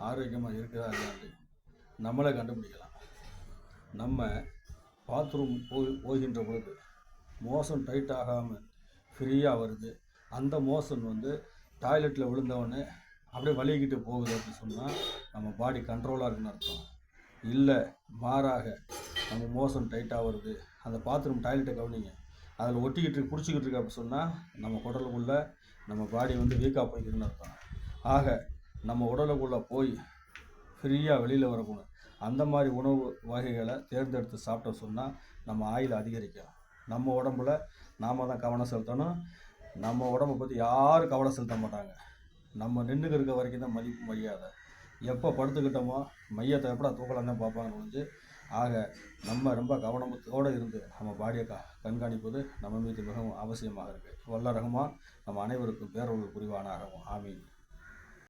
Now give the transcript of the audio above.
ஆரோக்கியமாக இருக்குதா இல்லையான்னு நம்மளே கண்டுபிடிக்கலாம். நம்ம பாத்ரூம் போகின்ற பொழுது மோஷன் டைட் ஆகாமல் ஃப்ரீயாக வருது. அந்த மோஷன் டாய்லெட்டில் விழுந்தவொடனே அப்படியே வலிக்கிட்டு போகுது அப்படின்னு சொன்னால் நம்ம பாடி கண்ட்ரோலாக இருக்குன்னு அர்த்தம். இல்லை மாறாக நம்ம மோஷன் டைட்டாக வருது, அந்த பாத்ரூம் டாய்லெட்டை கவனிங்க, அதில் ஒட்டிக்கிட்டு பிடிச்சிக்கிட்டு இருக்கு அப்படின்னு சொன்னால் நம்ம குடலுக்குள்ளே நம்ம பாடி வீக்காக போய்க்குதுன்னு அர்த்தம். ஆக நம்ம உடலுக்குள்ளே போய் ஃப்ரீயாக வெளியில் வரக்கூடாது. அந்த மாதிரி உணவு வகைகளை தேர்ந்தெடுத்து சாப்பிட்ட சொன்னால் நம்ம ஆயுள் அதிகரிக்கும். நம்ம உடம்புல நாம் தான் கவனம் செலுத்தணும். நம்ம உடம்பை பற்றி யாரும் கவலை செலுத்த மாட்டாங்க. நம்ம நின்றுக்கு இருக்க வரைக்கும் தான் மதிப்பு மரியாதை. எப்போ படுத்துக்கிட்டோமோ மையத்தை எப்படா தூக்கலாம் தான் பார்ப்பாங்க. ஆக நம்ம ரொம்ப கவனத்தோடு இருந்து நம்ம பாடியை கண்காணிப்பது நம்ம மீது மிகவும் அவசியமாக இருக்குது. வல்ல ரஹ்மான் நம்ம அனைவருக்கும் பேரொருள் புரிவானாகவும். ஆமீன்.